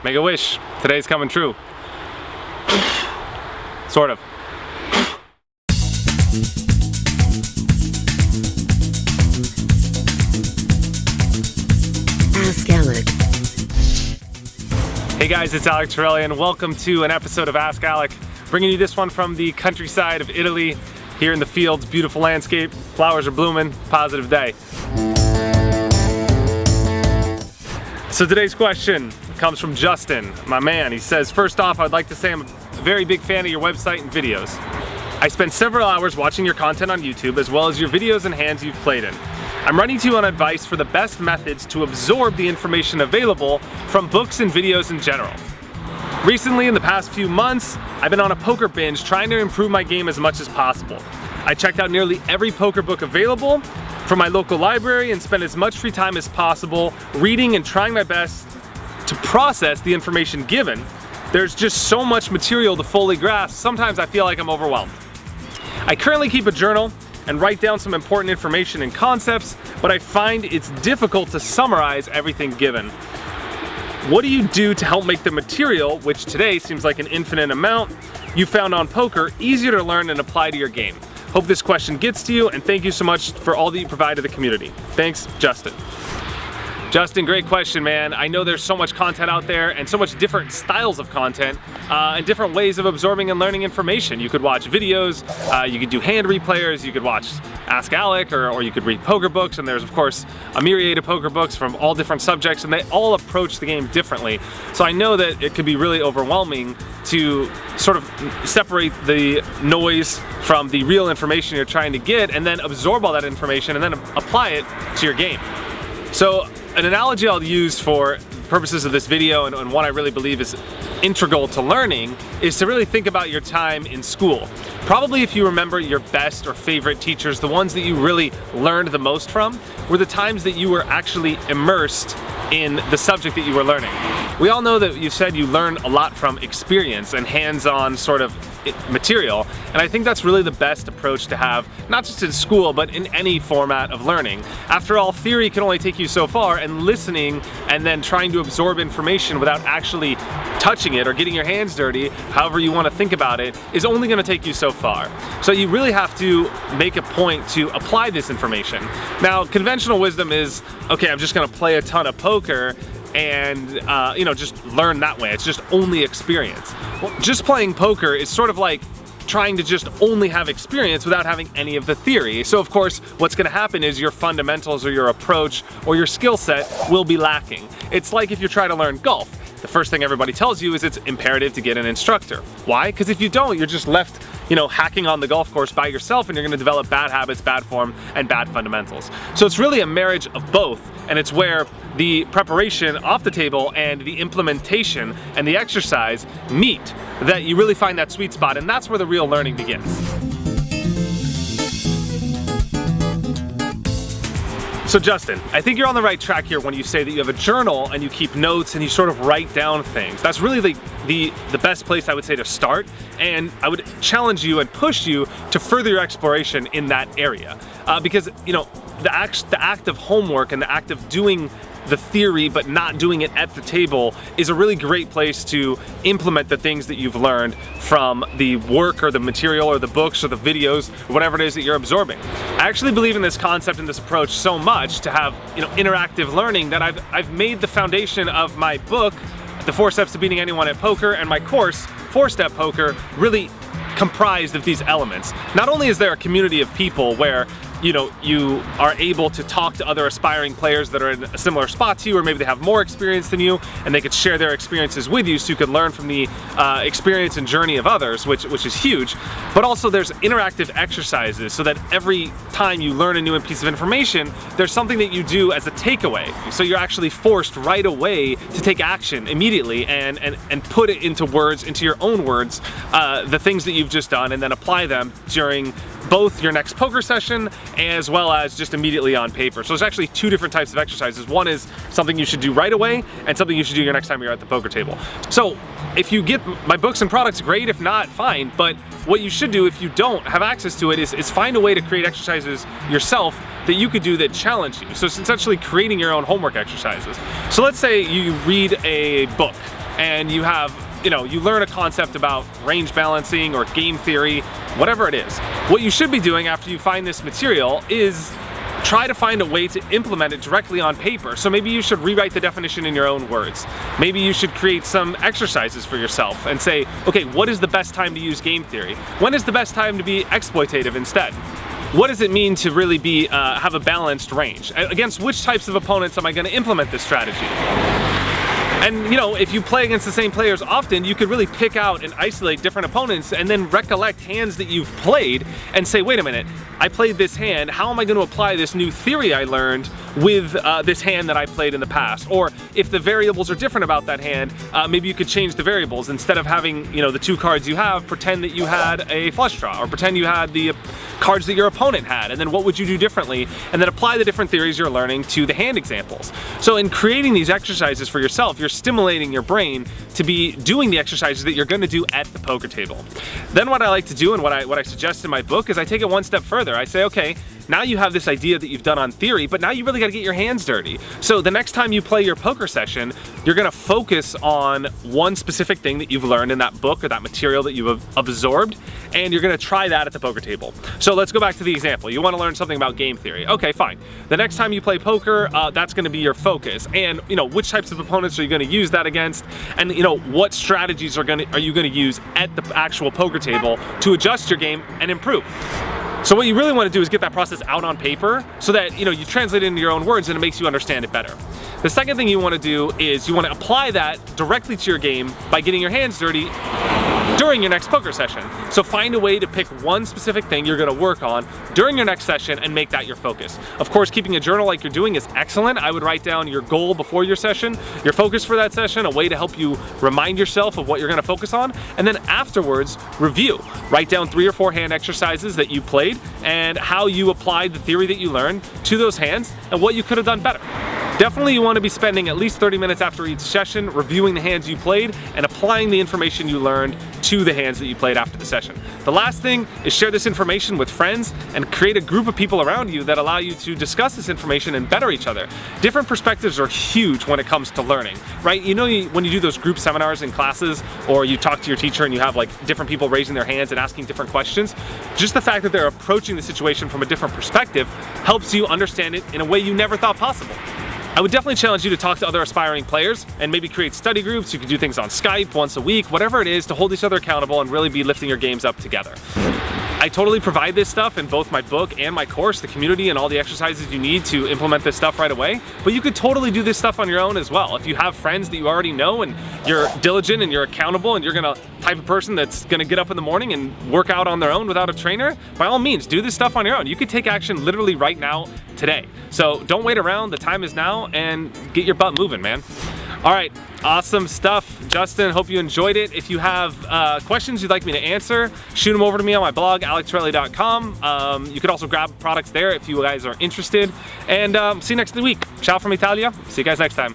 Make a wish. Today's coming true. Sort of. Ask Alec. Hey guys, it's Alec Torelli and welcome to an episode of Ask Alec. Bringing you this one from the countryside of Italy. Here in the fields, beautiful landscape, flowers are blooming, positive day. So today's question comes from Justin, my man. He says, first off, I'd like to say I'm a very big fan of your website and videos. I spent several hours watching your content on YouTube as well as your videos and hands you've played in. I'm writing to you on advice for the best methods to absorb the information available from books and videos in general. Recently, in the past few months, I've been on a poker binge trying to improve my game as much as possible. I checked out nearly every poker book available from my local library and spent as much free time as possible reading and trying my best to process the information given. There's just so much material to fully grasp, sometimes I feel like I'm overwhelmed. I currently keep a journal and write down some important information and concepts, but I find it's difficult to summarize everything given. What do you do to help make the material, which today seems like an infinite amount, you found on poker easier to learn and apply to your game? Hope this question gets to you, and thank you so much for all that you provide to the community. Thanks, Justin. Justin, great question, man. I know there's so much content out there and so much different styles of content and different ways of absorbing and learning information. You could watch videos, you could do hand replayers, you could watch Ask Alec, or you could read poker books, and there's of course a myriad of poker books from all different subjects, and they all approach the game differently. So I know that it could be really overwhelming to sort of separate the noise from the real information you're trying to get and then absorb all that information and then apply it to your game. So an analogy I'll use for purposes of this video, and one I really believe is integral to learning, is to really think about your time in school. Probably if you remember your best or favorite teachers, the ones that you really learned the most from, were the times that you were actually immersed in the subject that you were learning. We all know that you said you learn a lot from experience and hands-on sort of material, and I think that's really the best approach to have, not just in school, but in any format of learning. After all, theory can only take you so far, and listening and then trying to absorb information without actually touching it or getting your hands dirty, however you want to think about it, is only going to take you so far. So you really have to make a point to apply this information. Now, conventional wisdom is, okay, I'm just going to play a ton of poker and just learn that way. It's just only experience. Well, just playing poker is sort of like trying to just only have experience without having any of the theory. So of course, what's gonna happen is your fundamentals or your approach or your skill set will be lacking. It's like if you try to learn golf. The first thing everybody tells you is it's imperative to get an instructor. Why? Because if you don't, you're just left hacking on the golf course by yourself, and you're gonna develop bad habits, bad form, and bad fundamentals. So it's really a marriage of both, and it's where the preparation off the table and the implementation and the exercise meet that you really find that sweet spot, and that's where the real learning begins. So Justin, I think you're on the right track here when you say that you have a journal and you keep notes and you sort of write down things. That's really the best place I would say to start, and I would challenge you and push you to further your exploration in that area. Because the act of homework and the act of doing the theory but not doing it at the table is a really great place to implement the things that you've learned from the work or the material or the books or the videos or whatever it is that you're absorbing. I actually believe in this concept and this approach so much to have interactive learning that I've made the foundation of my book, The 4 Steps to Beating Anyone at Poker, and my course, 4-Step Poker, really comprised of these elements. Not only is there a community of people where you are able to talk to other aspiring players that are in a similar spot to you, or maybe they have more experience than you, and they could share their experiences with you so you could learn from the experience and journey of others, which is huge. But also there's interactive exercises so that every time you learn a new piece of information, there's something that you do as a takeaway. So you're actually forced right away to take action immediately and put it into words, into your own words, the things that you've just done, and then apply them during both your next poker session as well as just immediately on paper. So there's actually 2 different types of exercises. One is something you should do right away, and something you should do your next time you're at the poker table. So if you get my books and products, great. If not, fine. But what you should do if you don't have access to it is find a way to create exercises yourself that you could do that challenge you. So it's essentially creating your own homework exercises. So let's say you read a book and you have, you learn a concept about range balancing or game theory, whatever it is. What you should be doing after you find this material is try to find a way to implement it directly on paper. So maybe you should rewrite the definition in your own words. Maybe you should create some exercises for yourself and say, okay, what is the best time to use game theory? When is the best time to be exploitative instead? What does it mean to really be have a balanced range? Against which types of opponents am I going to implement this strategy? And if you play against the same players often, you could really pick out and isolate different opponents and then recollect hands that you've played and say, wait a minute, I played this hand, how am I going to apply this new theory I learned with this hand that I played in the past? Or if the variables are different about that hand, maybe you could change the variables. Instead of having the 2 cards you have, pretend that you had a flush draw, or pretend you had the cards that your opponent had, and then what would you do differently? And then apply the different theories you're learning to the hand examples. So in creating these exercises for yourself, you're stimulating your brain to be doing the exercises that you're going to do at the poker table. Then what I like to do, and what I suggest in my book, is I take it one step further. I say, okay, now you have this idea that you've done on theory, but now you really got to get your hands dirty. So the next time you play your poker session, you're going to focus on one specific thing that you've learned in that book or that material that you've absorbed, and you're going to try that at the poker table. So let's go back to the example. You want to learn something about game theory. Okay, fine. The next time you play poker, that's going to be your focus. And which types of opponents are you going to use that against? And what strategies are you going to use at the actual poker table to adjust your game and improve? So what you really want to do is get that process out on paper so that you translate it into your own words and it makes you understand it better. The second thing you want to do is you want to apply that directly to your game by getting your hands dirty during your next poker session. So find a way to pick one specific thing you're going to work on during your next session and make that your focus. Of course, keeping a journal like you're doing is excellent. I would write down your goal before your session, your focus for that session, a way to help you remind yourself of what you're going to focus on, and then afterwards, review. Write down 3 or 4 hand exercises that you played and how you applied the theory that you learned to those hands and what you could have done better. Definitely you want to be spending at least 30 minutes after each session reviewing the hands you played and applying the information you learned to the hands that you played after the session. The last thing is share this information with friends and create a group of people around you that allow you to discuss this information and better each other. Different perspectives are huge when it comes to learning, right? When you do those group seminars in classes, or you talk to your teacher and you have like different people raising their hands and asking different questions, just the fact that they're approaching the situation from a different perspective helps you understand it in a way you never thought possible. I would definitely challenge you to talk to other aspiring players and maybe create study groups. You can do things on Skype once a week, whatever it is, to hold each other accountable and really be lifting your games up together. I totally provide this stuff in both my book and my course, the community and all the exercises you need to implement this stuff right away. But you could totally do this stuff on your own as well. If you have friends that you already know and you're diligent and you're accountable and you're gonna type of person that's gonna get up in the morning and work out on their own without a trainer, by all means, do this stuff on your own. You could take action literally right now, today. So don't wait around, the time is now, and get your butt moving, man. All right, awesome stuff, Justin. Hope you enjoyed it. If you have questions you'd like me to answer, shoot them over to me on my blog, alextorelli.com. You could also grab products there if you guys are interested. And see you next week. Ciao from Italia. See you guys next time.